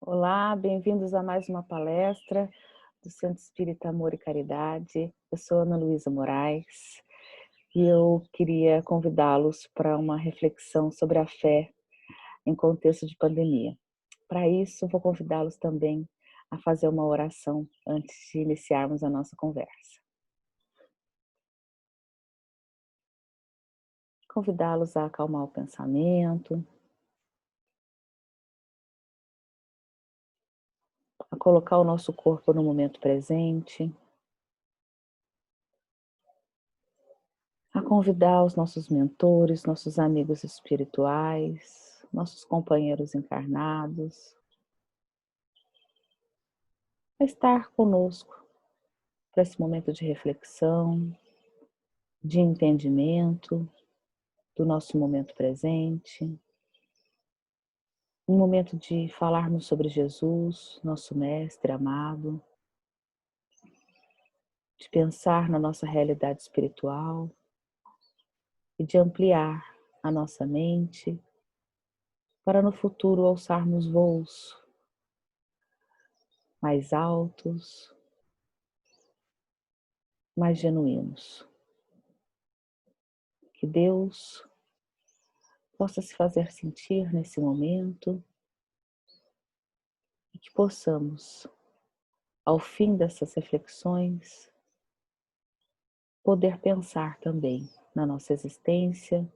Olá, bem-vindos a mais uma palestra do Centro Espírita Amor e Caridade. Eu sou Ana Luísa Moraes e eu queria convidá-los para uma reflexão sobre a fé em contexto de pandemia. Para isso, vou convidá-los também a fazer uma oração antes de iniciarmos a nossa conversa. Convidá-los a acalmar o pensamento, a colocar o nosso corpo no momento presente, a convidar os nossos mentores, nossos amigos espirituais, nossos companheiros encarnados, a estar conosco para esse momento de reflexão, de entendimento do nosso momento presente, um momento de falarmos sobre Jesus, nosso Mestre amado, de pensar na nossa realidade espiritual e de ampliar a nossa mente para no futuro alçarmos voos mais altos, mais genuínos. Que Deus possa se fazer sentir nesse momento e que possamos, ao fim dessas reflexões, poder pensar também na nossa existência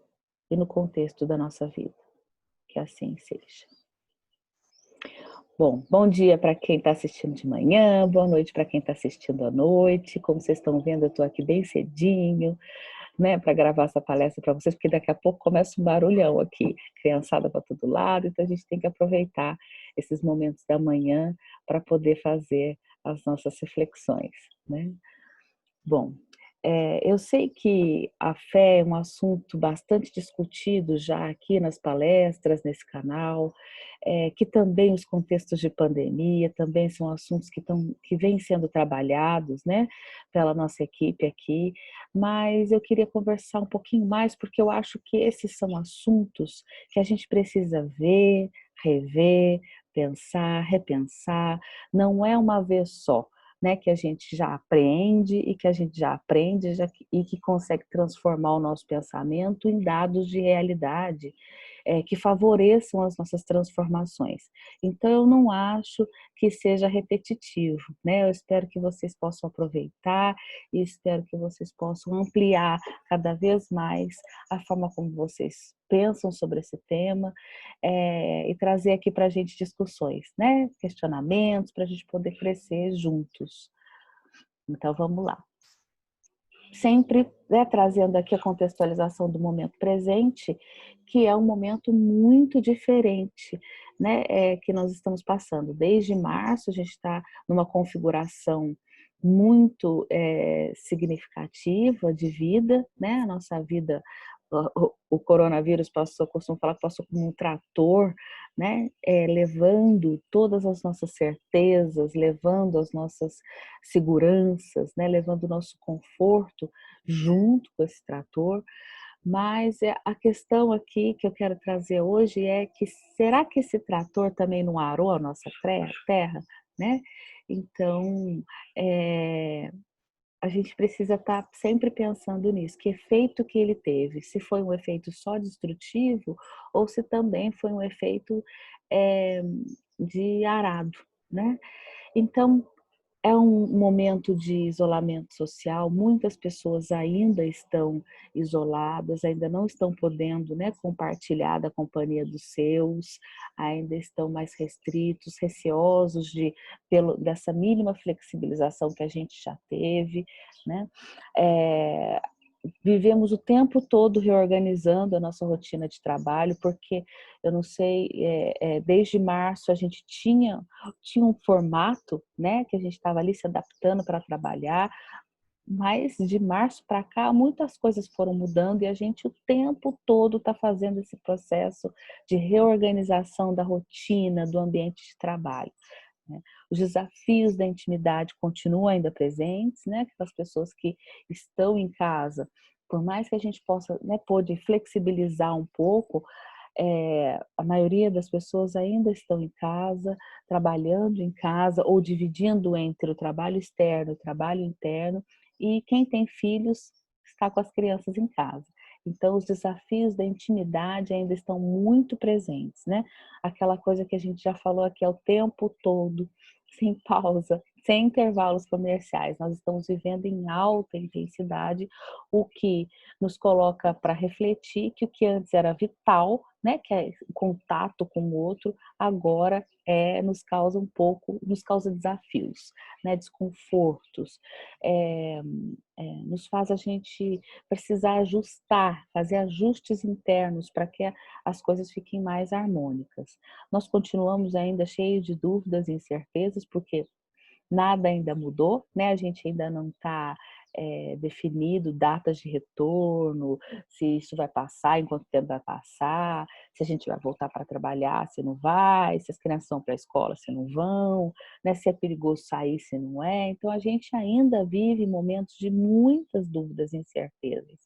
e no contexto da nossa vida. Que assim seja. Bom dia para quem está assistindo de manhã, boa noite para quem está assistindo à noite. Como vocês estão vendo, eu estou aqui bem cedinho, né, para gravar essa palestra para vocês, porque daqui a pouco começa um barulhão aqui, criançada para todo lado, então a gente tem que aproveitar esses momentos da manhã para poder fazer as nossas reflexões, né? Bom, eu sei que a fé é um assunto bastante discutido já aqui nas palestras, nesse canal, que também os contextos de pandemia também são assuntos que vêm sendo trabalhados, né, pela nossa equipe aqui, mas eu queria conversar um pouquinho mais, porque eu acho que esses são assuntos que a gente precisa ver, rever, pensar, repensar, não é uma vez só, né, que a gente já apreende e que a gente já aprende e que consegue transformar o nosso pensamento em dados de realidade que favoreçam as nossas transformações. Então, eu não acho que seja repetitivo, né? Eu espero que vocês possam aproveitar e espero que vocês possam ampliar cada vez mais a forma como vocês pensam sobre esse tema e trazer aqui para a gente discussões, né? Questionamentos, para a gente poder crescer juntos. Então, vamos lá. Sempre, né, trazendo aqui a contextualização do momento presente, que é um momento muito diferente, né, que nós estamos passando. Desde março, a gente está numa configuração muito significativa de vida, né? A nossa vida, o coronavírus passou, costumo falar que passou como um trator, né? Levando todas as nossas certezas, levando as nossas seguranças, né? Levando o nosso conforto junto com esse trator. Mas a questão aqui que eu quero trazer hoje é que será que esse trator também não arou a nossa terra, né? Então, a gente precisa estar sempre pensando nisso, que efeito que ele teve, se foi um efeito só destrutivo ou se também foi um efeito é, de arado, né? Então, é um momento de isolamento social, muitas pessoas ainda estão isoladas, ainda não estão podendo, né, compartilhar da companhia dos seus, ainda estão mais restritos, receosos dessa mínima flexibilização que a gente já teve, né? É, Vivemos o tempo todo reorganizando a nossa rotina de trabalho, porque eu não sei, desde março a gente tinha um formato, né, que a gente estava ali se adaptando para trabalhar, mas de março para cá muitas coisas foram mudando e a gente o tempo todo está fazendo esse processo de reorganização da rotina, do ambiente de trabalho, né? Os desafios da intimidade continuam ainda presentes, né? Aquelas pessoas que estão em casa, por mais que a gente possa, né, pôde flexibilizar um pouco, A maioria das pessoas ainda estão em casa, trabalhando em casa ou dividindo entre o trabalho externo e o trabalho interno, e quem tem filhos está com as crianças em casa. Então, os desafios da intimidade ainda estão muito presentes, né? Aquela coisa que a gente já falou aqui é o tempo todo, sem pausa, sem intervalos comerciais. Nós estamos vivendo em alta intensidade, o que nos coloca para refletir que o que antes era vital, né, que é o contato com o outro, agora nos causa desafios, né, desconfortos, nos faz a gente precisar ajustar, fazer ajustes internos para que as coisas fiquem mais harmônicas. Nós continuamos ainda cheios de dúvidas e incertezas, porque nada ainda mudou, né? A gente ainda não está definido datas de retorno, se isso vai passar, em quanto tempo vai passar, se a gente vai voltar para trabalhar, se não vai, se as crianças vão para a escola, se não vão, né? Se é perigoso sair, se não é. Então a gente ainda vive momentos de muitas dúvidas e incertezas.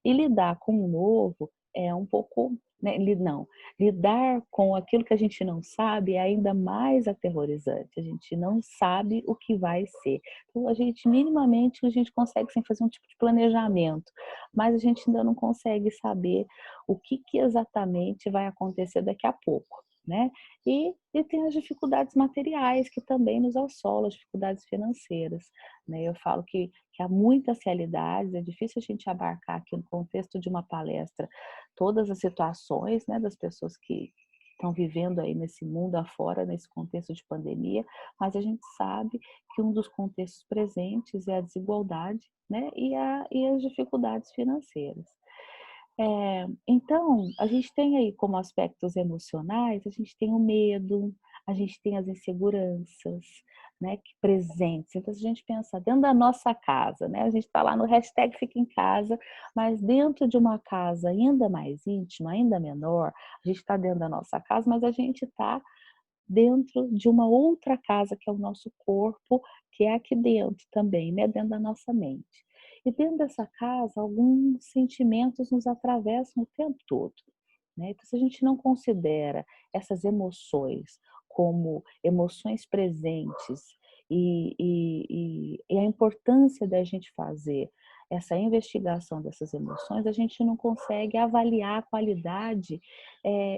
E lidar com o novo é um pouco, né, não, lidar com aquilo que a gente não sabe é ainda mais aterrorizante. A gente não sabe o que vai ser. Então, minimamente, a gente consegue sim fazer um tipo de planejamento, mas a gente ainda não consegue saber o que exatamente vai acontecer daqui a pouco, né? E tem as dificuldades materiais que também nos assolam, as dificuldades financeiras, né? Eu falo que há muitas realidades, é difícil a gente abarcar aqui no contexto de uma palestra todas as situações, né, das pessoas que estão vivendo aí nesse mundo afora, nesse contexto de pandemia, mas a gente sabe que um dos contextos presentes é a desigualdade, né, e as dificuldades financeiras. Então, a gente tem aí como aspectos emocionais, a gente tem o medo, a gente tem as inseguranças, né, que presentes. Então, se a gente pensar dentro da nossa casa, né, a gente está lá no hashtag Fica em Casa, mas dentro de uma casa ainda mais íntima, ainda menor, a gente está dentro da nossa casa, mas a gente está dentro de uma outra casa, que é o nosso corpo, que é aqui dentro também, né, dentro da nossa mente. E dentro dessa casa, alguns sentimentos nos atravessam o tempo todo, né? Então, se a gente não considera essas emoções como emoções presentes e a importância da gente fazer essa investigação dessas emoções, a gente não consegue avaliar a qualidade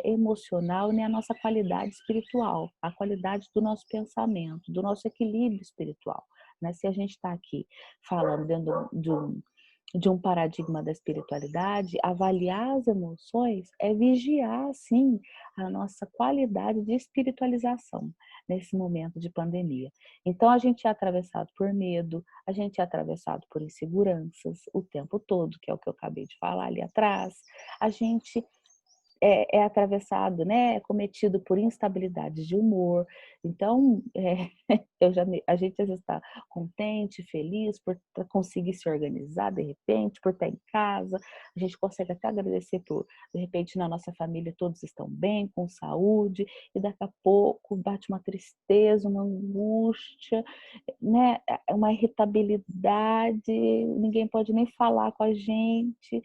emocional nem a nossa qualidade espiritual, a qualidade do nosso pensamento, do nosso equilíbrio espiritual, né? Se a gente está aqui falando dentro de um paradigma da espiritualidade, avaliar as emoções é vigiar, sim, a nossa qualidade de espiritualização nesse momento de pandemia. Então, a gente é atravessado por medo, a gente é atravessado por inseguranças o tempo todo, que é o que eu acabei de falar ali atrás, a gente é atravessado, né, é cometido por instabilidades de humor. Então, a gente às vezes está contente, feliz por conseguir se organizar de repente, por estar em casa. A gente consegue até agradecer por, de repente, na nossa família todos estão bem, com saúde, e daqui a pouco bate uma tristeza, uma angústia, né, uma irritabilidade, ninguém pode nem falar com a gente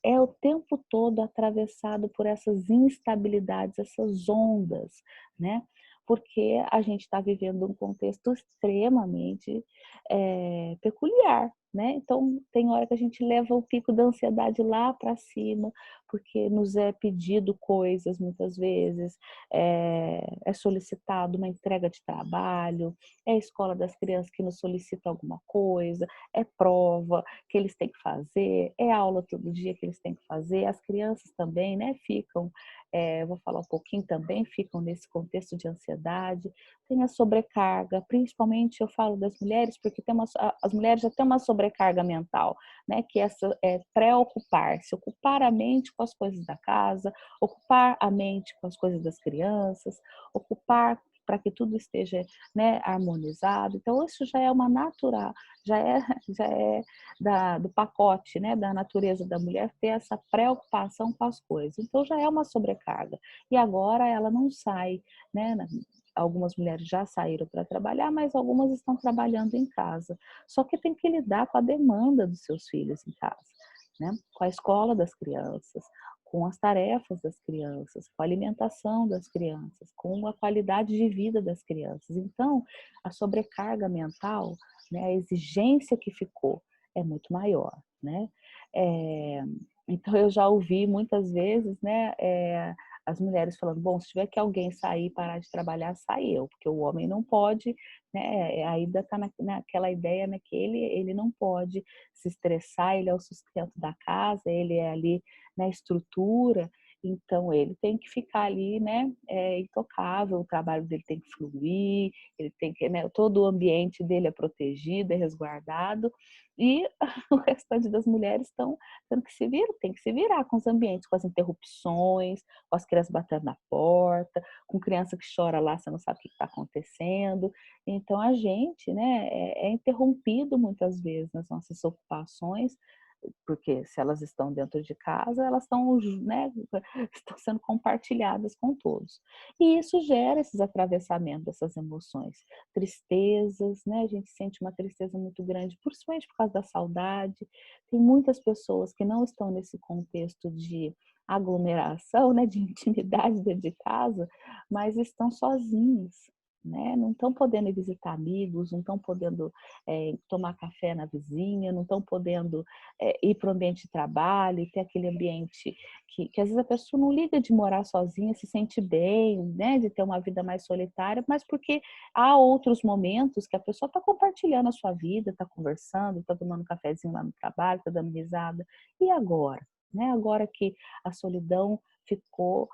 é o tempo todo atravessado por essas instabilidades, essas ondas, né? Porque a gente está vivendo um contexto extremamente peculiar, né? Então, tem hora que a gente leva o pico da ansiedade lá para cima, porque nos é pedido coisas muitas vezes, é solicitado uma entrega de trabalho, é a escola das crianças que nos solicita alguma coisa, é prova que eles têm que fazer, é aula todo dia que eles têm que fazer, as crianças também, né, ficam, vou falar um pouquinho também, ficam nesse contexto de ansiedade, tem a sobrecarga, principalmente eu falo das mulheres, porque as mulheres já têm uma sobrecarga mental, né, que é preocupar-se, ocupar a mente com as coisas da casa, ocupar a mente com as coisas das crianças, ocupar para que tudo esteja, né, harmonizado. Então, isso já é uma natural, já é do pacote, né, da natureza da mulher ter essa preocupação com as coisas. Então, já é uma sobrecarga. E agora ela não sai, né? Algumas mulheres já saíram para trabalhar, mas algumas estão trabalhando em casa. Só que tem que lidar com a demanda dos seus filhos em casa, né? Com a escola das crianças, com as tarefas das crianças, com a alimentação das crianças, com a qualidade de vida das crianças. Então, a sobrecarga mental, né, a exigência que ficou é muito maior, né? Então, eu já ouvi muitas vezes, né, as mulheres falando, bom, se tiver que alguém sair e parar de trabalhar, sai eu, porque o homem não pode, né, ainda está naquela ideia, né, que ele não pode se estressar, ele é o sustento da casa, ele é ali na estrutura, então ele tem que ficar ali, né, intocável, o trabalho dele tem que fluir, ele tem que, né, todo o ambiente dele é protegido, é resguardado, e o restante das mulheres estão tendo que se virar, tem que se virar com os ambientes, com as interrupções, com as crianças batendo na porta, com criança que chora lá, você não sabe o que está acontecendo. Então a gente, né, é interrompido muitas vezes nas nossas ocupações, porque se elas estão dentro de casa, elas estão, né, estão sendo compartilhadas com todos. E isso gera esses atravessamentos dessas emoções, tristezas, né? A gente sente uma tristeza muito grande, principalmente por causa da saudade. Tem muitas pessoas que não estão nesse contexto de aglomeração, né, de intimidade dentro de casa, mas estão sozinhas, né? Não estão podendo ir visitar amigos, não estão podendo tomar café na vizinha, não estão podendo ir para o ambiente de trabalho e ter aquele ambiente que às vezes a pessoa não liga de morar sozinha, se sente bem, né, de ter uma vida mais solitária, mas porque há outros momentos que a pessoa está compartilhando a sua vida, está conversando, está tomando um cafezinho lá no trabalho, está dando risada. E agora? Né? Agora que a solidão ficou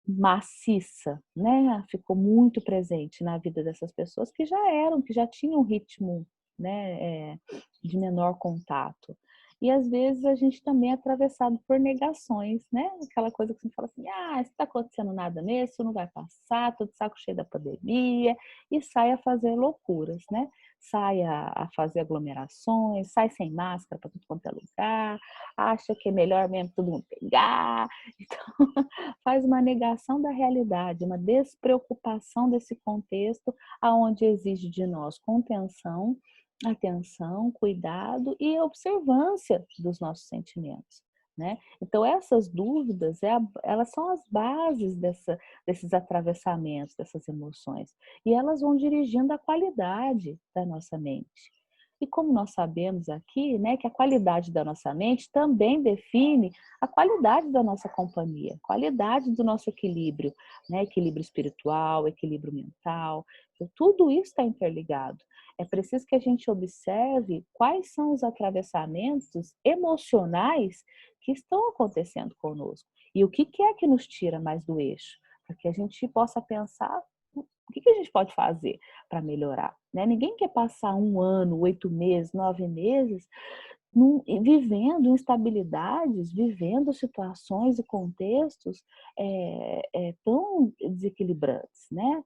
maciça, né? Ficou muito presente na vida dessas pessoas que já tinham um ritmo, né, de menor contato. E às vezes a gente também é atravessado por negações, né? Aquela coisa que você fala assim, ah, isso está acontecendo nada mesmo, isso não vai passar, tô de saco cheio da pandemia, e sai a fazer loucuras, né? Sai a fazer aglomerações, sai sem máscara para tudo quanto é lugar, acha que é melhor mesmo todo mundo pegar. Então, faz uma negação da realidade, uma despreocupação desse contexto aonde exige de nós contenção, atenção, cuidado e observância dos nossos sentimentos, né? Então essas dúvidas, elas são as bases desses atravessamentos, dessas emoções, e elas vão dirigindo a qualidade da nossa mente. E como nós sabemos aqui, né, que a qualidade da nossa mente também define a qualidade da nossa companhia, a qualidade do nosso equilíbrio, né, equilíbrio espiritual, equilíbrio mental, então, tudo isso está interligado. É preciso que a gente observe quais são os atravessamentos emocionais que estão acontecendo conosco e o que é que nos tira mais do eixo, para que a gente possa pensar o que a gente pode fazer para melhorar, né? Ninguém quer passar 1 ano, 8 meses, 9 meses vivendo instabilidades, vivendo situações e contextos tão desequilibrantes, né?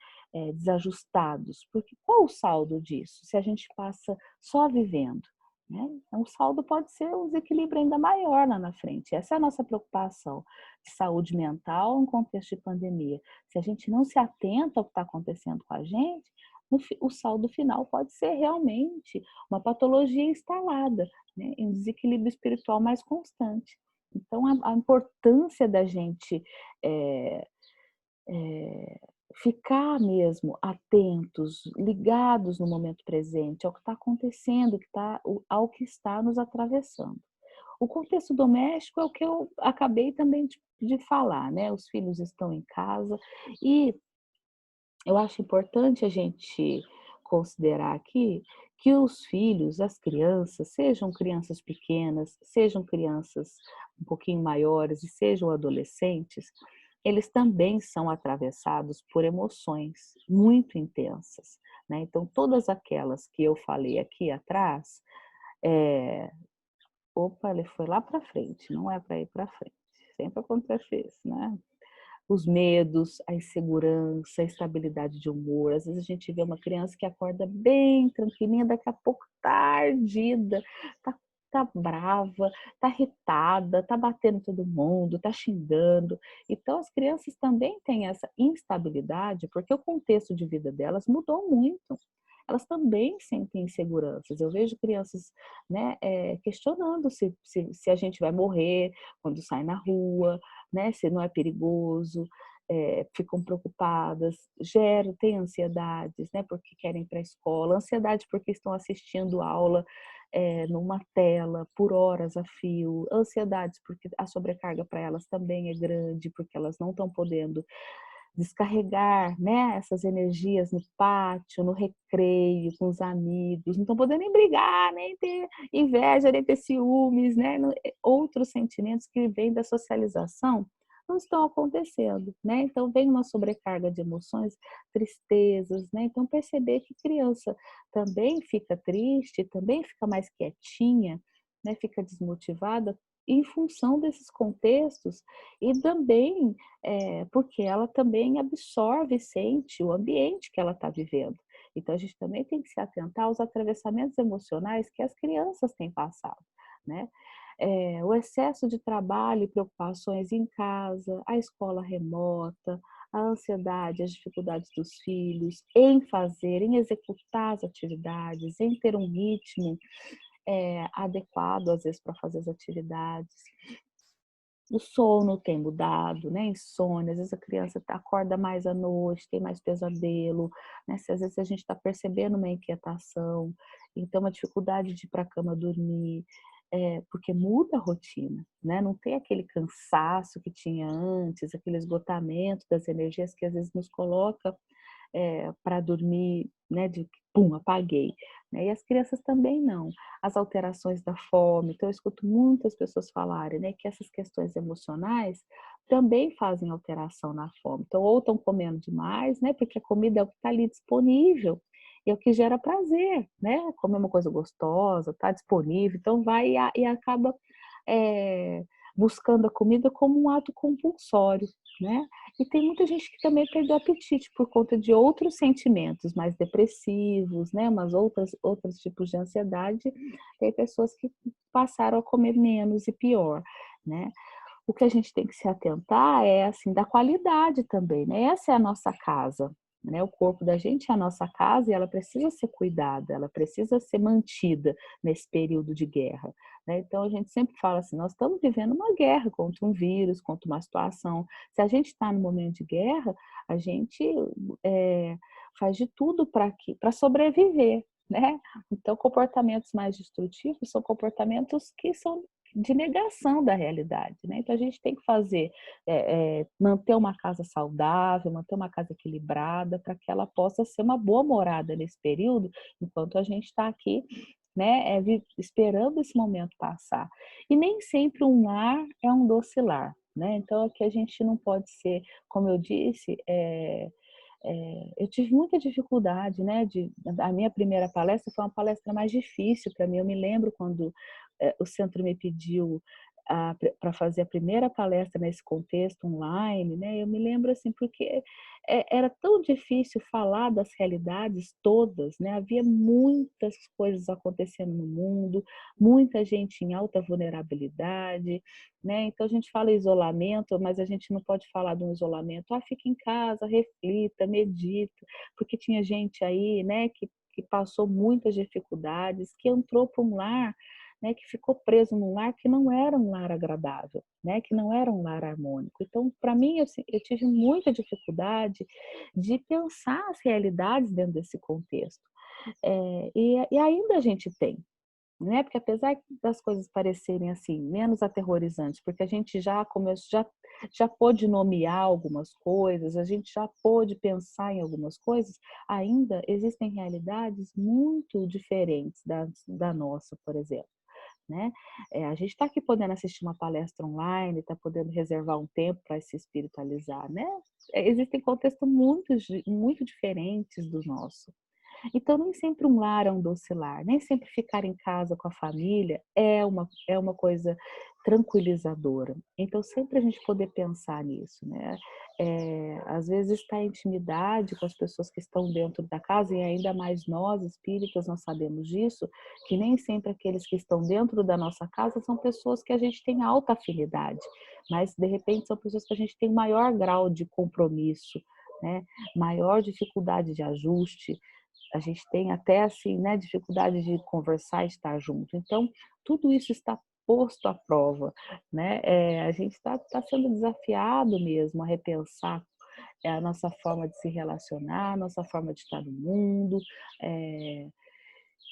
Desajustados. Porque qual o saldo disso? Se a gente passa só vivendo, né? Então, o saldo pode ser um desequilíbrio ainda maior lá na frente. Essa é a nossa preocupação de saúde mental em contexto de pandemia. Se a gente não se atenta ao que está acontecendo com a gente, o saldo final pode ser realmente uma patologia instalada, né, em um desequilíbrio espiritual mais constante. Então, a importância da gente ficar mesmo atentos, ligados no momento presente, ao que está acontecendo, ao que está nos atravessando. O contexto doméstico é o que eu acabei também de falar, né? Os filhos estão em casa e eu acho importante a gente considerar aqui que os filhos, as crianças, sejam crianças pequenas, sejam crianças um pouquinho maiores e sejam adolescentes, eles também são atravessados por emoções muito intensas, né? Então, todas aquelas que eu falei aqui atrás, opa, ele foi lá para frente, não é para ir para frente. Sempre acontece isso, né? Os medos, a insegurança, a instabilidade de humor. Às vezes a gente vê uma criança que acorda bem tranquilinha, daqui a pouco tá ardida, tá, tá brava, tá irritada, tá batendo em todo mundo, tá xingando. Então as crianças também têm essa instabilidade porque o contexto de vida delas mudou muito. elas também sentem inseguranças. Eu vejo crianças, né, questionando se a gente vai morrer quando sai na rua, né, se não é perigoso, ficam preocupadas, têm ansiedades, né, porque querem ir para a escola, ansiedade porque estão assistindo aula numa tela por horas a fio, ansiedades porque a sobrecarga para elas também é grande, porque elas não estão podendo descarregar, né, essas energias no pátio, no recreio, com os amigos, não estão podendo nem brigar, nem ter inveja, nem ter ciúmes, né, outros sentimentos que vêm da socialização não estão acontecendo, né? Então vem uma sobrecarga de emoções, tristezas, né? Então perceber que criança também fica triste, também fica mais quietinha, né? Fica desmotivada em função desses contextos e também porque ela também absorve e sente o ambiente que ela está vivendo. Então a gente também tem que se atentar aos atravessamentos emocionais que as crianças têm passado, né? O excesso de trabalho e preocupações em casa, a escola remota, a ansiedade, as dificuldades dos filhos em fazer, em executar as atividades, em ter um ritmo adequado, às vezes, para fazer as atividades. O sono tem mudado, né, insônia, às vezes a criança acorda mais à noite, tem mais pesadelo, né, às vezes a gente está percebendo uma inquietação, então uma dificuldade de ir para a cama dormir, porque muda a rotina, né, não tem aquele cansaço que tinha antes, aquele esgotamento das energias que às vezes nos coloca para dormir, né, de pum, apaguei. Né? E as crianças também não. As alterações da fome, então eu escuto muitas pessoas falarem, né, que essas questões emocionais também fazem alteração na fome. Então, ou estão comendo demais, né, porque a comida é o que está ali disponível, e é o que gera prazer, né? Comer uma coisa gostosa, está disponível, então vai e acaba é, buscando a comida como um ato compulsório, né? E tem muita gente que também perdeu o apetite por conta de outros sentimentos mais depressivos, né? Mas outros tipos de ansiedade. Tem pessoas que passaram a comer menos e pior, né? O que a gente tem que se atentar é assim da qualidade também, né? Essa é a nossa casa, né? O corpo da gente é a nossa casa e ela precisa ser cuidada, ela precisa ser mantida nesse período de guerra, né? Então a gente sempre fala assim, nós estamos vivendo uma guerra contra um vírus, contra uma situação. Se a gente está no momento de guerra, a gente faz de tudo para sobreviver, né? Então comportamentos mais destrutivos são comportamentos que são de negação da realidade, né? Então a gente tem que manter uma casa saudável, manter uma casa equilibrada para que ela possa ser uma boa morada nesse período, enquanto a gente está aqui, né, esperando esse momento passar. E nem sempre um lar é um doce lar, né? Então aqui a gente não pode ser, como eu disse, eu tive muita dificuldade, né? A minha primeira palestra foi uma palestra mais difícil para mim. Eu me lembro quando o centro me pediu para fazer a primeira palestra nesse contexto online, né? Eu me lembro assim, porque era tão difícil falar das realidades todas, né? Havia muitas coisas acontecendo no mundo, muita gente em alta vulnerabilidade, né? Então a gente fala isolamento, mas a gente não pode falar de um isolamento. Fica em casa, reflita, medita, porque tinha gente aí, né, que passou muitas dificuldades, que entrou para um lar, né, que ficou preso num lar que não era um lar agradável, né, que não era um lar harmônico. Então, para mim, eu tive muita dificuldade de pensar as realidades dentro desse contexto. E ainda a gente tem, né? Porque apesar das coisas parecerem assim menos aterrorizantes, porque a gente já começou, já pôde nomear algumas coisas, a gente já pôde pensar em algumas coisas, ainda existem realidades muito diferentes da nossa, por exemplo. Né? A gente está aqui podendo assistir uma palestra online, está podendo reservar um tempo para se espiritualizar, né? Existem contextos muito diferentes do nosso. Então, nem sempre um lar é um doce lar, nem sempre ficar em casa com a família é uma coisa tranquilizadora. Então, sempre a gente poder pensar nisso, né? Às vezes está a intimidade com as pessoas que estão dentro da casa, e ainda mais nós, espíritas, nós sabemos disso, que nem sempre aqueles que estão dentro da nossa casa são pessoas que a gente tem alta afinidade, mas de repente são pessoas que a gente tem maior grau de compromisso, né? Maior dificuldade de ajuste, a gente tem até assim, né, dificuldade de conversar e estar junto. Então, tudo isso está posto à prova, né? A gente está sendo desafiado mesmo a repensar a nossa forma de se relacionar, a nossa forma de estar no mundo, eh,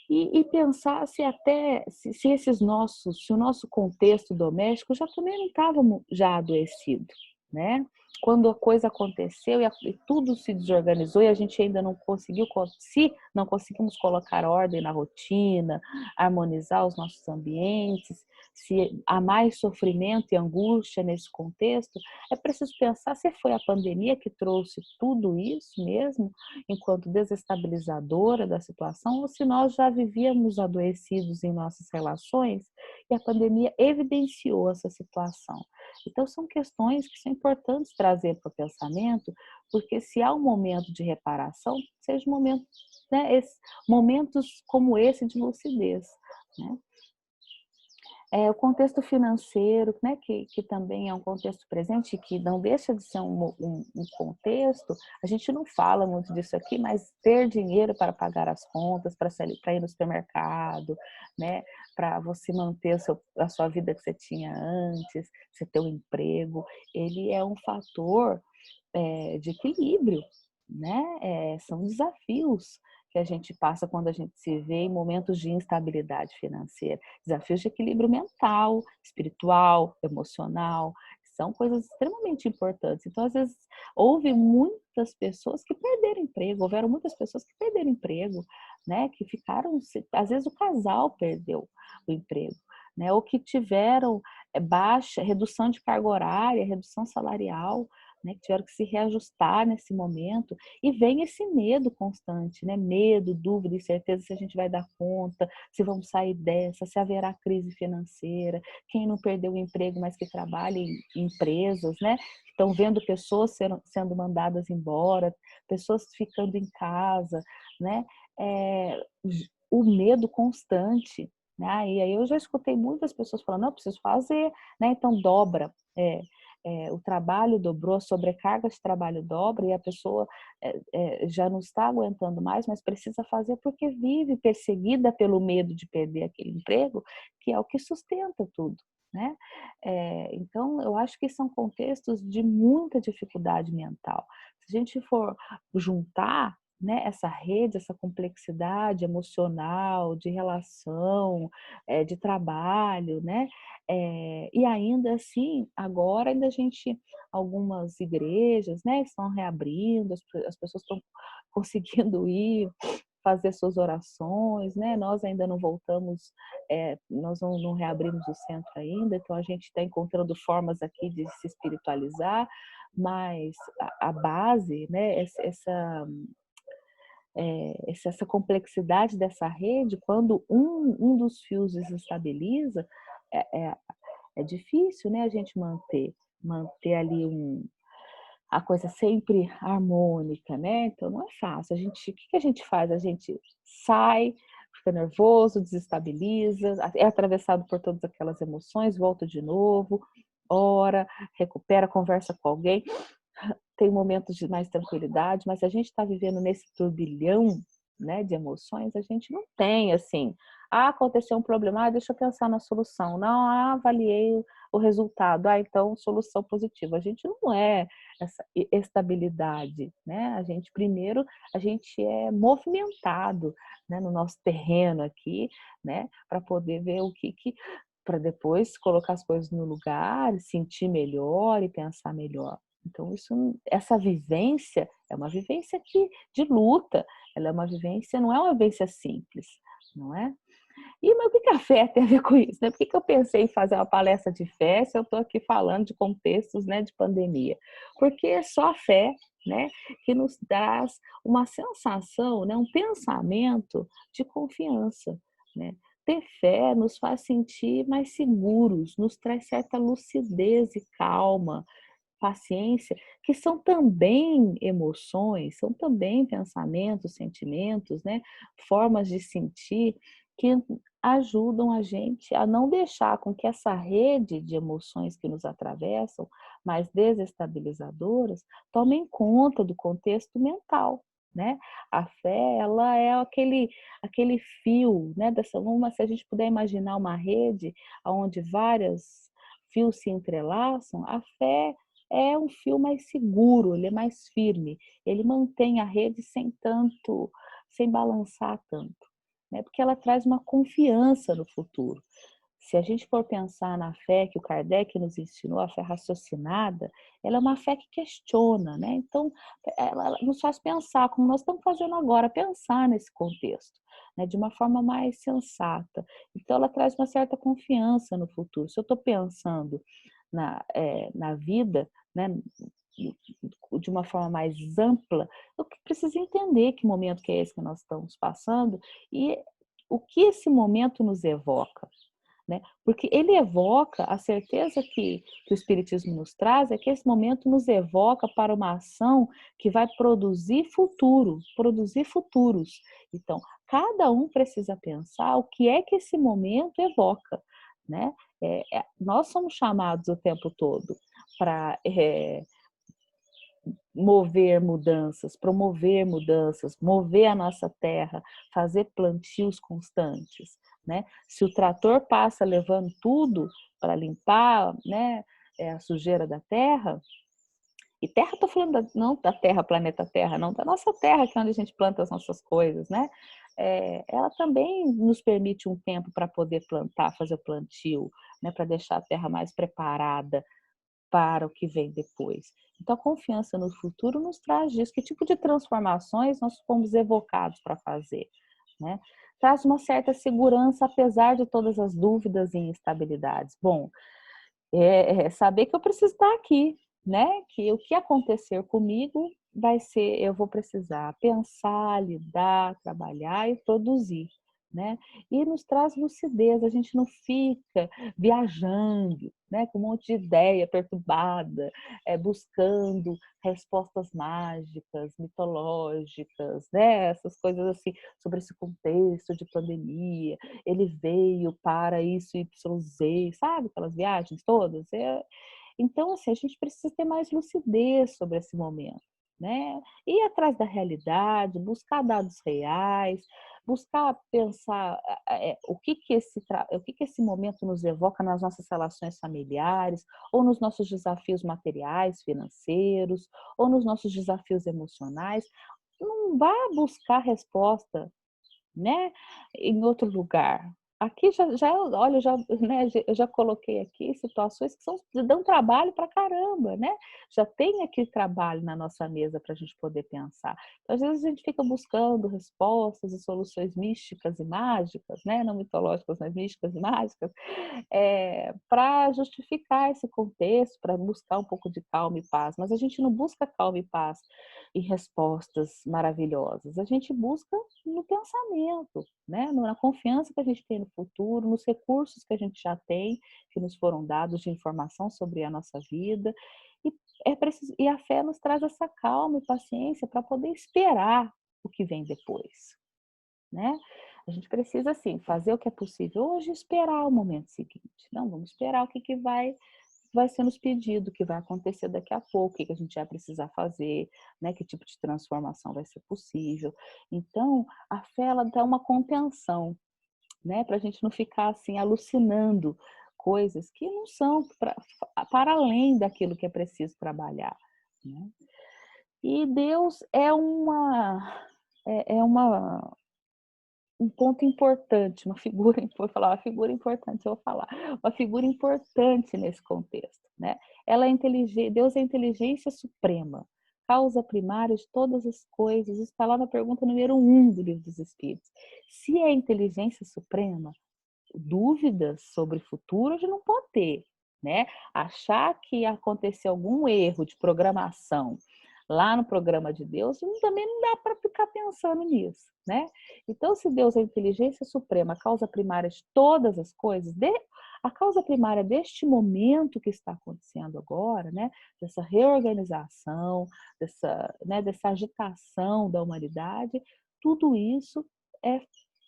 e pensar se até se esses nossos se o nosso contexto doméstico já também não estava já adoecido, né. Quando a coisa aconteceu e tudo se desorganizou e a gente ainda não conseguiu se não conseguimos colocar ordem na rotina, harmonizar os nossos ambientes, se há mais sofrimento e angústia nesse contexto, é preciso pensar se foi a pandemia que trouxe tudo isso mesmo, enquanto desestabilizadora da situação, ou se nós já vivíamos adoecidos em nossas relações e a pandemia evidenciou essa situação. Então, são questões que são importantes trazer para o pensamento, porque se há um momento de reparação, seja um momento, né, momentos como esse de lucidez, né? O contexto financeiro, né, que também é um contexto presente, que não deixa de ser um contexto, a gente não fala muito disso aqui, mas ter dinheiro para pagar as contas, para ir no supermercado, né, para você manter a sua vida que você tinha antes, você ter um emprego, ele é um fator de equilíbrio, né? São desafios que a gente passa quando a gente se vê em momentos de instabilidade financeira. Desafios de equilíbrio mental, espiritual, emocional, são coisas extremamente importantes. Então, às vezes, houve muitas pessoas que perderam emprego, houveram muitas pessoas que perderam emprego, né? Que ficaram, às vezes o casal perdeu o emprego, né? Ou que tiveram baixa, redução de carga horária, redução salarial, né, que tiveram que se reajustar nesse momento, e vem esse medo constante, né? Medo, dúvida, incerteza se a gente vai dar conta, se vamos sair dessa, se haverá crise financeira, quem não perdeu o emprego, mas que trabalha em empresas, né? Estão vendo pessoas sendo mandadas embora, pessoas ficando em casa, né? É, o medo constante, né? E aí eu já escutei muitas pessoas falando, não, preciso fazer, né? Então dobra. O trabalho dobrou, a sobrecarga de trabalho dobra e a pessoa já não está aguentando mais, mas precisa fazer porque vive perseguida pelo medo de perder aquele emprego, que é o que sustenta tudo, né? Então, eu acho que são contextos de muita dificuldade mental. Se a gente for juntar, né, essa rede, essa complexidade emocional, de relação, de trabalho, né? E ainda assim, agora ainda a gente, algumas igrejas, né, estão reabrindo, as pessoas estão conseguindo ir fazer suas orações, né? Nós ainda não voltamos, nós não reabrimos o centro ainda, então a gente está encontrando formas aqui de se espiritualizar, mas a base, né, essa complexidade dessa rede, quando um dos fios desestabiliza, é, é, é difícil, né, a gente manter ali a coisa sempre harmônica, né? Então não é fácil. O que a gente faz? A gente sai, fica nervoso, desestabiliza, é atravessado por todas aquelas emoções, volta de novo, ora, recupera, conversa com alguém, tem momentos de mais tranquilidade, mas a gente está vivendo nesse turbilhão, né, de emoções, a gente não tem assim, aconteceu um problema, deixa eu pensar na solução, não, avaliei o resultado, então solução positiva. A gente não é essa estabilidade, né? A gente é movimentado, né, no nosso terreno aqui, né, para poder ver para depois colocar as coisas no lugar, sentir melhor e pensar melhor. Então, essa vivência é uma vivência de luta, ela é uma vivência, não é uma vivência simples, não é? Mas o que a fé tem a ver com isso? Né? Por que eu pensei em fazer uma palestra de fé se eu estou aqui falando de contextos, né, de pandemia? Porque é só a fé, né, que nos traz uma sensação, né, um pensamento de confiança, né? Ter fé nos faz sentir mais seguros, nos traz certa lucidez e calma, paciência, que são também emoções, são também pensamentos, sentimentos, né? Formas de sentir que ajudam a gente a não deixar com que essa rede de emoções que nos atravessam, mais desestabilizadoras, tomem conta do contexto mental. né? A fé, ela é aquele fio, né? Se a gente puder imaginar uma rede onde vários fios se entrelaçam, a fé é um fio mais seguro, ele é mais firme, ele mantém a rede sem balançar tanto, né? Porque ela traz uma confiança no futuro. Se a gente for pensar na fé que o Kardec nos ensinou, a fé raciocinada, ela é uma fé que questiona, né? Então, ela nos faz pensar, como nós estamos fazendo agora, pensar nesse contexto, né? De uma forma mais sensata. Então, ela traz uma certa confiança no futuro. Se eu estou pensando na vida, né? De uma forma mais ampla, eu preciso entender que momento que é esse que nós estamos passando e o que esse momento nos evoca, né? Porque ele evoca a certeza que o Espiritismo nos traz, é que esse momento nos evoca para uma ação que vai produzir futuro, produzir futuros. Então, cada um precisa pensar o que é que esse momento evoca, né? Nós somos chamados o tempo todo para promover mudanças, mover a nossa terra, fazer plantios constantes, né? Se o trator passa levando tudo para limpar, né, a sujeira da terra, e terra, estou falando não da terra, planeta Terra, não, da nossa terra, que é onde a gente planta as nossas coisas, né? Ela também nos permite um tempo para poder plantar, fazer o plantio, né, para deixar a terra mais preparada para o que vem depois. Então, a confiança no futuro nos traz disso. Que tipo de transformações nós fomos evocados para fazer, né? Traz uma certa segurança, apesar de todas as dúvidas e instabilidades. Bom, saber que eu preciso estar aqui, né? Que o que acontecer comigo vai ser, eu vou precisar pensar, lidar, trabalhar e produzir, né? E nos traz lucidez, a gente não fica viajando, né? Com um monte de ideia perturbada, buscando respostas mágicas, mitológicas, né? Essas coisas assim, sobre esse contexto de pandemia, ele veio para isso, Y, Z, sabe? Aquelas viagens todas. Então, assim, a gente precisa ter mais lucidez sobre esse momento, né? Ir atrás da realidade, buscar dados reais, buscar pensar o que esse momento nos evoca nas nossas relações familiares, ou nos nossos desafios materiais, financeiros, ou nos nossos desafios emocionais. Não vá buscar resposta, né, em outro lugar. Aqui olha, né, eu já coloquei aqui situações que dão trabalho para caramba, né? Já tem aqui trabalho na nossa mesa para a gente poder pensar. Então, às vezes a gente fica buscando respostas e soluções místicas e mágicas, né? Não mitológicas, mas místicas e mágicas, para justificar esse contexto, para buscar um pouco de calma e paz. Mas a gente não busca calma e paz e respostas maravilhosas. A gente busca no pensamento, né? Na confiança que a gente tem no futuro, nos recursos que a gente já tem, que nos foram dados de informação sobre a nossa vida. E, e a fé nos traz essa calma e paciência para poder esperar o que vem depois, né? A gente precisa, assim, fazer o que é possível hoje e esperar o momento seguinte. Não, vamos esperar o que vai ser nos pedido, o que vai acontecer daqui a pouco, o que a gente vai precisar fazer, né? Que tipo de transformação vai ser possível. Então, a fé, ela dá uma contenção, né? Para a gente não ficar, assim, alucinando coisas que não são para além daquilo que é preciso trabalhar, né? E Deus é um ponto importante, uma figura, vou falar uma figura importante, eu vou falar, uma figura importante nesse contexto, né? Ela é inteligente, Deus é a inteligência suprema, causa primária de todas as coisas, isso está lá na pergunta número 1 do Livro dos Espíritos. Se é a inteligência suprema, dúvidas sobre o futuro a gente não pode ter, né? Achar que aconteceu algum erro de programação lá no programa de Deus, também não dá para ficar pensando nisso, né? Então, se Deus é a inteligência suprema, a causa primária de todas as coisas, a causa primária deste momento que está acontecendo agora, né? Dessa reorganização, dessa agitação da humanidade, tudo isso é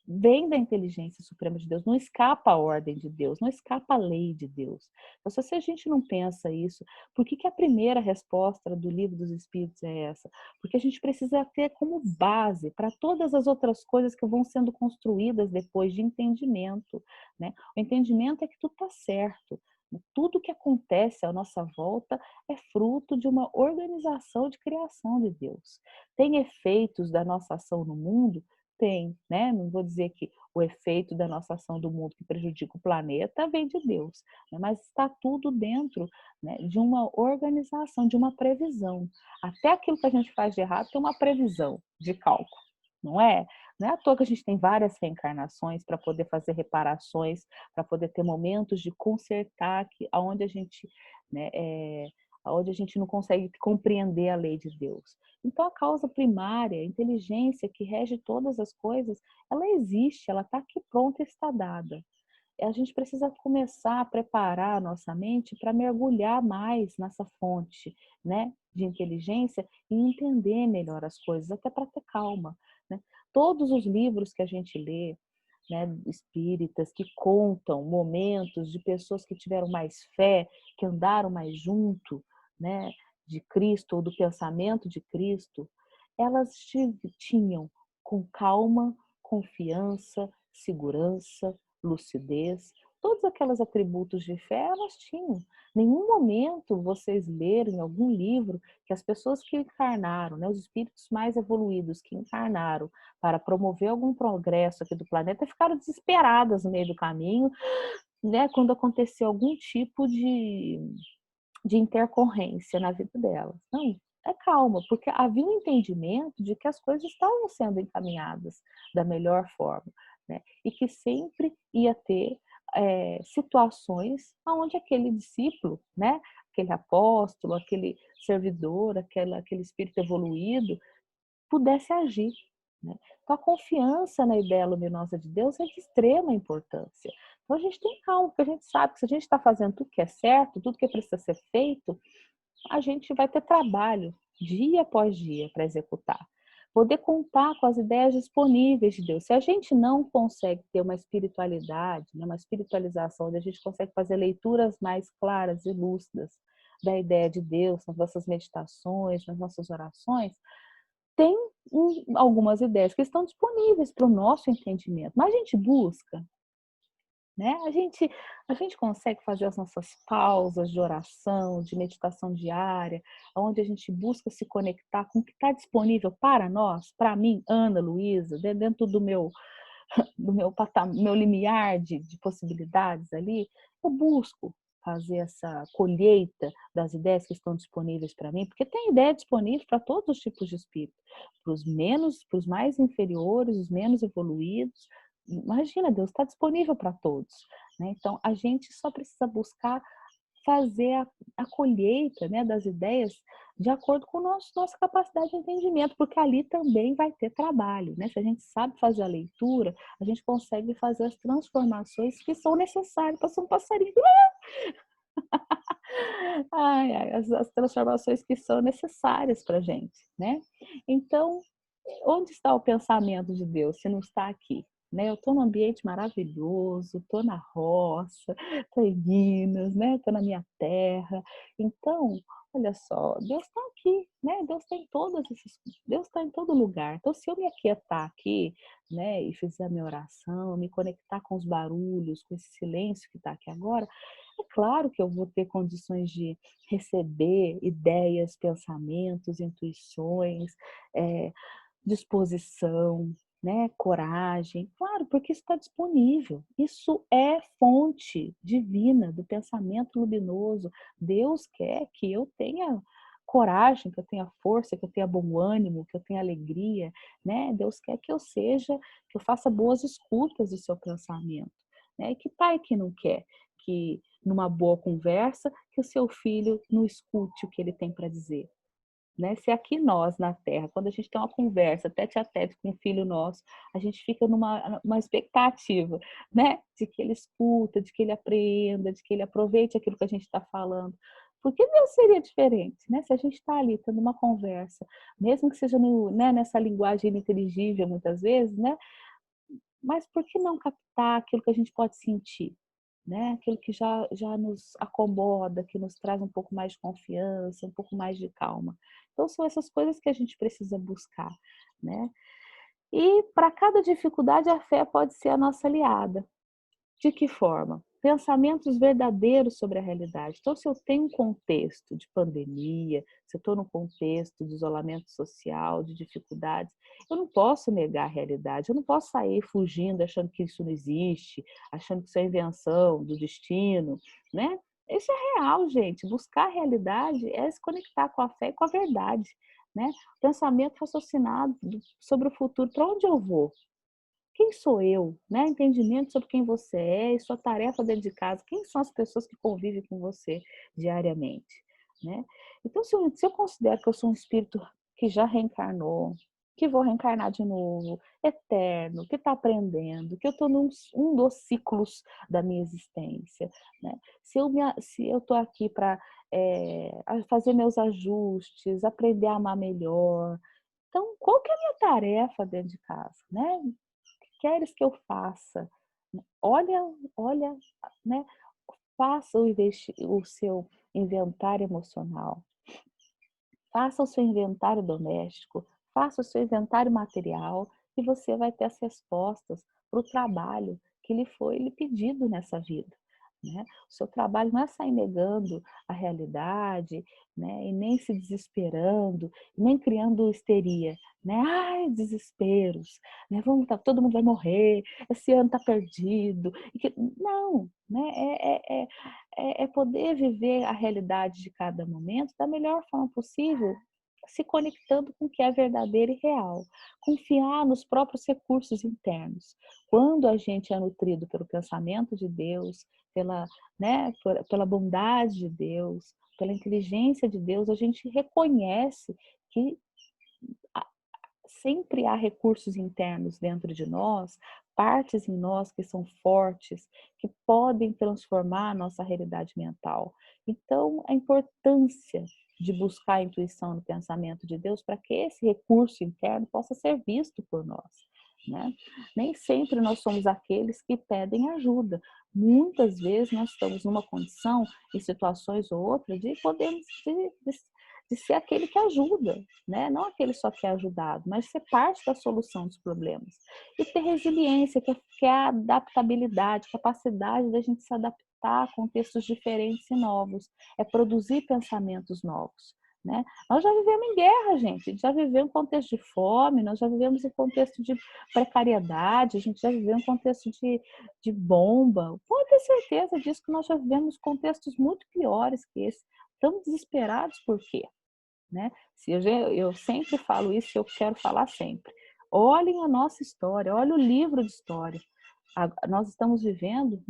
vem da inteligência suprema de Deus, não escapa à ordem de Deus, não escapa à lei de Deus. Então, se a gente não pensa isso, por que a primeira resposta do Livro dos Espíritos é essa? Porque a gente precisa ter como base para todas as outras coisas que vão sendo construídas depois de entendimento, né? O entendimento é que tudo está certo. Tudo que acontece à nossa volta é fruto de uma organização de criação de Deus. Tem efeitos da nossa ação no mundo? Tem, né? Não vou dizer que o efeito da nossa ação do mundo que prejudica o planeta vem de Deus, né? Mas está tudo dentro, né, de uma organização, de uma previsão. Até aquilo que a gente faz de errado tem uma previsão de cálculo, não é? Não é à toa que a gente tem várias reencarnações para poder fazer reparações, para poder ter momentos de consertar que, onde a gente, né, onde a gente não consegue compreender a lei de Deus. Então, a causa primária, a inteligência que rege todas as coisas, ela existe, ela está aqui pronta e está dada. A gente precisa começar a preparar a nossa mente para mergulhar mais nessa fonte, né, de inteligência e entender melhor as coisas, até para ter calma, né? Todos os livros que a gente lê, né, espíritas, que contam momentos de pessoas que tiveram mais fé, que andaram mais junto, né, de Cristo ou do pensamento de Cristo, elas tinham com calma, confiança, segurança, lucidez, todos aqueles atributos de fé elas tinham. Nenhum momento vocês leram em algum livro que as pessoas que encarnaram, né, os espíritos mais evoluídos que encarnaram para promover algum progresso aqui do planeta ficaram desesperadas no meio do caminho, né, quando aconteceu algum tipo de intercorrência na vida delas. Não, é calma, porque havia um entendimento de que as coisas estavam sendo encaminhadas da melhor forma, né? E que sempre ia ter situações onde aquele discípulo, né, aquele apóstolo, aquele servidor, aquele espírito evoluído, pudesse agir, né? Então, a confiança na ideia luminosa de Deus é de extrema importância. Então, a gente tem calma, porque a gente sabe que se a gente está fazendo tudo que é certo, tudo que precisa ser feito, a gente vai ter trabalho dia após dia para executar. Poder contar com as ideias disponíveis de Deus. Se a gente não consegue ter uma espiritualidade, uma espiritualização, onde a gente consegue fazer leituras mais claras e lúcidas da ideia de Deus nas nossas meditações, nas nossas orações, tem algumas ideias que estão disponíveis para o nosso entendimento, mas a gente busca, né? A gente consegue fazer as nossas pausas de oração, de meditação diária, onde a gente busca se conectar com o que está disponível para nós, para mim, Ana Luísa, dentro do meu limiar de possibilidades ali, eu busco fazer essa colheita das ideias que estão disponíveis para mim, porque tem ideia disponível para todos os tipos de espírito, para os mais inferiores, os menos evoluídos. Imagina, Deus está disponível para todos, né? Então, a gente só precisa buscar fazer a colheita, né, das ideias de acordo com nossa capacidade de entendimento, porque ali também vai ter trabalho, né? Se a gente sabe fazer a leitura, a gente consegue fazer as transformações que são necessárias para ser um passarinho. Ai, ai, as transformações que são necessárias para a gente, né? Então, onde está o pensamento de Deus se não está aqui? Né? Eu estou num ambiente maravilhoso, estou na roça, estou em Minas, né? Estou na minha terra. Então, olha só, Deus está aqui, né? Deus está em Deus está em todo lugar. Então, se eu me aquietar aqui, né, e fizer a minha oração, me conectar com os barulhos, com esse silêncio que está aqui agora, é claro que eu vou ter condições de receber ideias, pensamentos, intuições, é, disposição, né, coragem, claro, porque isso está disponível. Isso é fonte divina do pensamento luminoso. Deus quer que eu tenha coragem, que eu tenha força, que eu tenha bom ânimo, que eu tenha alegria, né? Deus quer que eu seja, que eu faça boas escutas do seu pensamento, né? E que pai que não quer que numa boa conversa que o seu filho não escute o que ele tem para dizer? Né? Se aqui nós, na Terra, quando a gente tem uma conversa tete a tete com um filho nosso, a gente fica numa expectativa, né? De que ele escuta, de que ele aprenda, de que ele aproveite aquilo que a gente está falando. Por que Deus seria diferente, né? Se a gente está ali tendo uma conversa, mesmo que seja né, nessa linguagem ininteligível muitas vezes, né? Mas por que não captar aquilo que a gente pode sentir? Né? Aquilo que já nos acomoda, que nos traz um pouco mais de confiança, um pouco mais de calma. Então, são essas coisas que a gente precisa buscar, né? E para cada dificuldade, a fé pode ser a nossa aliada. De que forma? Pensamentos verdadeiros sobre a realidade. Então, se eu tenho um contexto de pandemia, se eu estou num contexto de isolamento social, de dificuldades, eu não posso negar a realidade, eu não posso sair fugindo, achando que isso não existe, achando que isso é invenção do destino, né? Isso é real, gente. Buscar a realidade é se conectar com a fé e com a verdade, né? Pensamento raciocinado sobre o futuro, para onde eu vou? Quem sou eu? Né? Entendimento sobre quem você é e sua tarefa dentro de casa. Quem são as pessoas que convivem com você diariamente? Né? Então, se eu considero que eu sou um espírito que já reencarnou, que vou reencarnar de novo, eterno, que está aprendendo, que eu estou num um dos ciclos da minha existência, né? Se eu estou aqui para fazer meus ajustes, aprender a amar melhor, então qual que é a minha tarefa dentro de casa, né? Queres que eu faça? Olha, olha, né? Faça o seu inventário emocional, faça o seu inventário doméstico, faça o seu inventário material e você vai ter as respostas para o trabalho que lhe foi lhe pedido nessa vida. Né? O seu trabalho não é sair negando a realidade, né? E nem se desesperando, nem criando histeria. Né? Ai, desesperos, né? Todo mundo vai morrer, esse ano está perdido. Não, né? É poder viver a realidade de cada momento da melhor forma possível, se conectando com o que é verdadeiro e real. Confiar nos próprios recursos internos. Quando a gente é nutrido pelo pensamento de Deus, pela bondade de Deus, pela inteligência de Deus, a gente reconhece que sempre há recursos internos dentro de nós, partes em nós que são fortes, que podem transformar a nossa realidade mental. Então, a importância de buscar a intuição no pensamento de Deus para que esse recurso interno possa ser visto por nós. Né? Nem sempre nós somos aqueles que pedem ajuda. Muitas vezes nós estamos numa condição, em situações ou outras, de podermos de ser aquele que ajuda, né? Não aquele só que é ajudado, mas ser parte da solução dos problemas. E ter resiliência, que é a adaptabilidade, capacidade da gente se adaptar a contextos diferentes e novos, é produzir pensamentos novos. Né? Nós já vivemos em guerra, gente. A gente já viveu em contexto de fome, nós já vivemos em contexto de precariedade, a gente já viveu em contexto de bomba. Pode ter certeza disso, que nós já vivemos contextos muito piores que esse. Estamos desesperados por quê? Né? Eu sempre falo isso e eu quero falar sempre. Olhem a nossa história, olha o livro de história. Nós estamos vivendo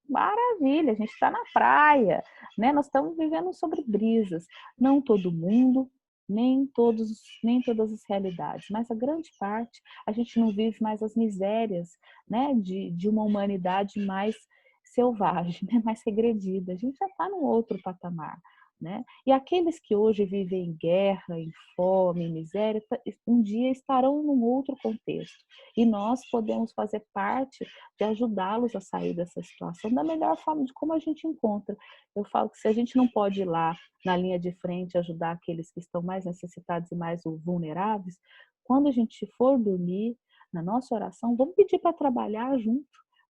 maravilha, a gente está na praia, né? Nós estamos vivendo sobre brisas. Não todo mundo, nem todas as realidades, mas a grande parte, a gente não vive mais as misérias, né? De uma humanidade mais selvagem, né? Mais regredida. A gente já está num outro patamar. Né? E aqueles que hoje vivem em guerra, em fome, em miséria, um dia estarão num outro contexto. E nós podemos fazer parte de ajudá-los a sair dessa situação da melhor forma, de como a gente encontra. Eu falo que se a gente não pode ir lá na linha de frente ajudar aqueles que estão mais necessitados e mais vulneráveis, quando a gente for dormir, na nossa oração, vamos pedir para trabalhar junto.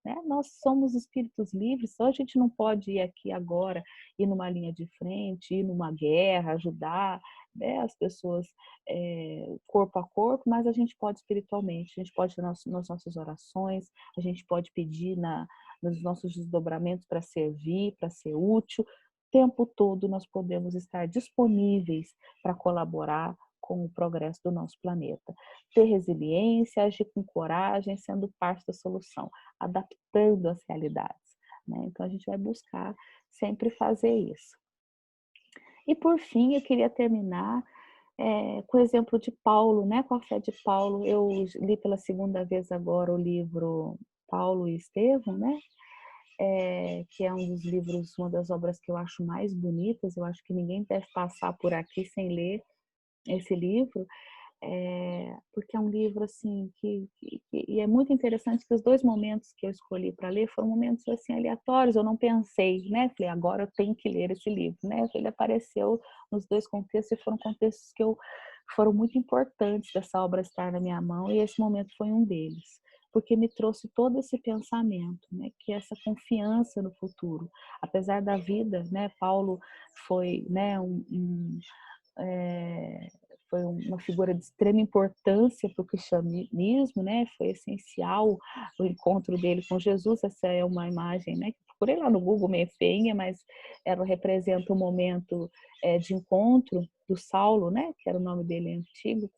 Né? Nós somos espíritos livres, só a gente não pode ir aqui agora, ir numa linha de frente, ir numa guerra, ajudar, né, as pessoas corpo a corpo, mas a gente pode espiritualmente, a gente pode nas nossas orações, a gente pode pedir nos nossos desdobramentos para servir, para ser útil. O tempo todo nós podemos estar disponíveis para colaborar com o progresso do nosso planeta. Ter resiliência, agir com coragem, sendo parte da solução, adaptando as realidades. Né? Então a gente vai buscar sempre fazer isso. E por fim, eu queria terminar com o exemplo de Paulo, né? Com a fé de Paulo. Eu li pela segunda vez agora o livro Paulo e Estevão, né? Que é um dos livros, uma das obras que eu acho mais bonitas. Eu acho que ninguém deve passar por aqui sem ler esse livro. porque é um livro assim e é muito interessante que os 2 momentos que eu escolhi para ler foram momentos assim aleatórios, eu não pensei, né, falei: "Agora eu tenho que ler esse livro", né, ele apareceu nos 2 contextos e foram contextos que foram muito importantes dessa obra estar na minha mão e esse momento foi um deles, porque me trouxe todo esse pensamento, né, que é essa confiança no futuro. Apesar da vida, né, Paulo foi, né, é, foi uma figura de extrema importância para o cristianismo, né? Foi essencial o encontro dele com Jesus. Essa é uma imagem, né? Que procurei lá no Google, meio feinha, mas ela representa um momento de encontro do Saulo, né? Que era o nome dele antigo,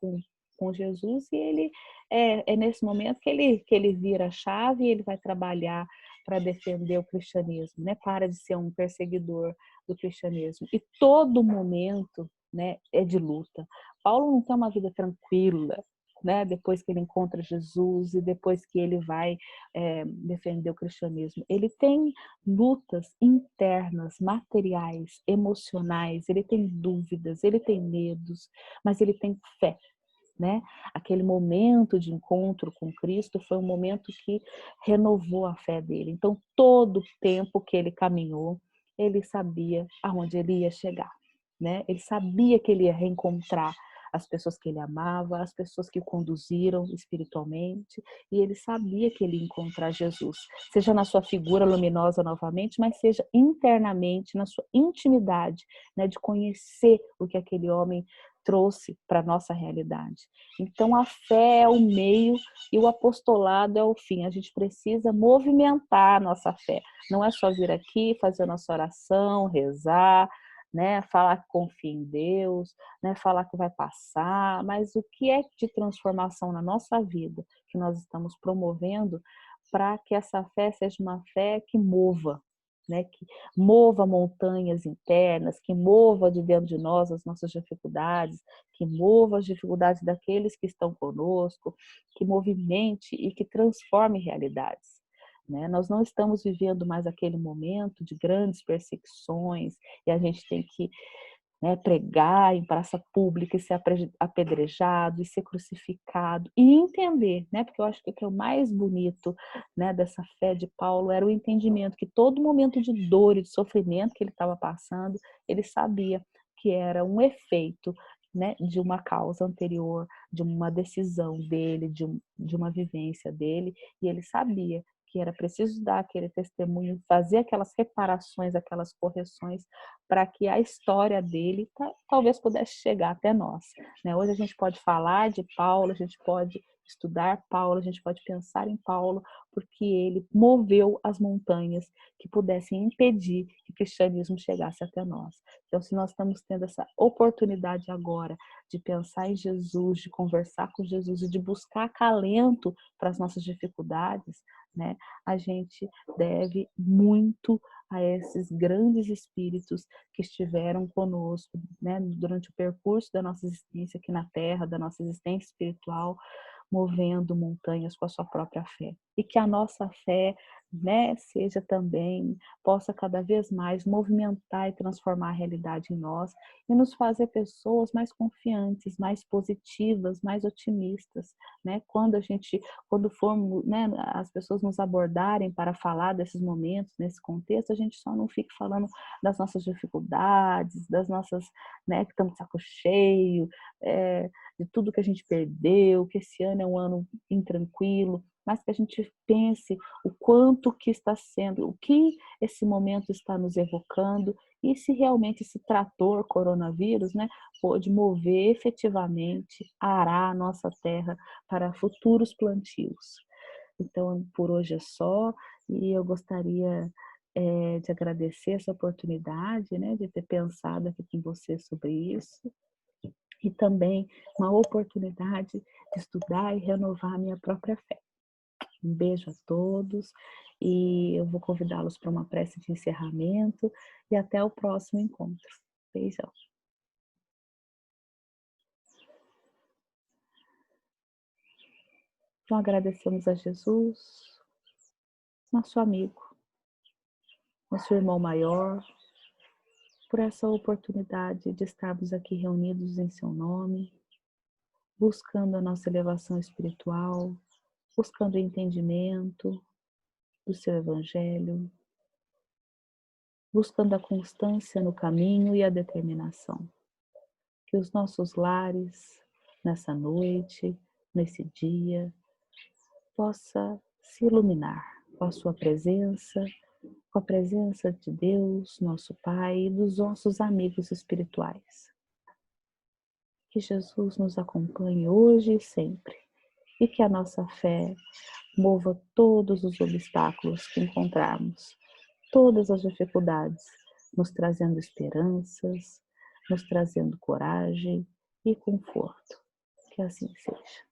com Jesus, e ele é nesse momento que ele vira a chave e ele vai trabalhar para defender o cristianismo, né? Para de ser um perseguidor do cristianismo. E todo momento, né, é de luta. Paulo não tem uma vida tranquila, né, depois que ele encontra Jesus e depois que ele vai defender o cristianismo. Ele tem lutas internas, materiais, emocionais, ele tem dúvidas, ele tem medos, mas ele tem fé. Né? Aquele momento de encontro com Cristo foi um momento que renovou a fé dele. Então, todo o tempo que ele caminhou, ele sabia aonde ele ia chegar, né? Ele sabia que ele ia reencontrar as pessoas que ele amava, as pessoas que o conduziram espiritualmente, e ele sabia que ele ia encontrar Jesus, seja na sua figura luminosa novamente, mas seja internamente, na sua intimidade, né, de conhecer o que aquele homem trouxe para a nossa realidade. Então, a fé é o meio e o apostolado é o fim. A gente precisa movimentar a nossa fé. Não é só vir aqui, fazer a nossa oração, rezar, né, falar que confia em Deus, né, falar que vai passar, mas o que é de transformação na nossa vida que nós estamos promovendo para que essa fé seja uma fé que mova, né, que mova montanhas internas, que mova de dentro de nós as nossas dificuldades, que mova as dificuldades daqueles que estão conosco, que movimente e que transforme realidades. Né? Nós não estamos vivendo mais aquele momento de grandes perseguições e a gente tem que, né, pregar em praça pública e ser apedrejado e ser crucificado e entender, né, porque eu acho que o que é o mais bonito, né, dessa fé de Paulo era o entendimento que todo momento de dor e de sofrimento que ele estava passando, ele sabia que era um efeito, né, de uma causa anterior, de uma decisão dele, de uma vivência dele, e ele sabia que era preciso dar aquele testemunho, fazer aquelas reparações, aquelas correções, para que a história dele talvez pudesse chegar até nós. Né? Hoje a gente pode falar de Paulo, a gente pode estudar Paulo, a gente pode pensar em Paulo, porque ele moveu as montanhas que pudessem impedir que o cristianismo chegasse até nós. Então, se nós estamos tendo essa oportunidade agora de pensar em Jesus, de conversar com Jesus e de buscar acalento para as nossas dificuldades, né, a gente deve muito a esses grandes espíritos que estiveram conosco, né, durante o percurso da nossa existência aqui na Terra, da nossa existência espiritual, movendo montanhas com a sua própria fé. E que a nossa fé, né, seja também, possa cada vez mais movimentar e transformar a realidade em nós e nos fazer pessoas mais confiantes, mais positivas, mais otimistas, né? Quando formos, né, as pessoas nos abordarem para falar desses momentos, nesse contexto, a gente só não fique falando das nossas dificuldades, das nossas, né, que estamos de saco cheio, de tudo que a gente perdeu, que esse ano é um ano intranquilo, mas que a gente pense o quanto que está sendo, o que esse momento está nos evocando e se realmente esse trator coronavírus, né, pode mover efetivamente, arar a nossa terra para futuros plantios. Então, por hoje é só, e eu gostaria de agradecer essa oportunidade, né, de ter pensado aqui com você sobre isso, e também uma oportunidade de estudar e renovar a minha própria fé. Um beijo a todos e eu vou convidá-los para uma prece de encerramento e até o próximo encontro. Beijão. Então agradecemos a Jesus, nosso amigo, nosso irmão maior, por essa oportunidade de estarmos aqui reunidos em seu nome, buscando a nossa elevação espiritual, buscando o entendimento do seu Evangelho, buscando a constância no caminho e a determinação. Que os nossos lares, nessa noite, nesse dia, possa se iluminar com a sua presença, com a presença de Deus, nosso Pai, e dos nossos amigos espirituais. Que Jesus nos acompanhe hoje e sempre, e que a nossa fé mova todos os obstáculos que encontrarmos, todas as dificuldades, nos trazendo esperanças, nos trazendo coragem e conforto. Que assim seja.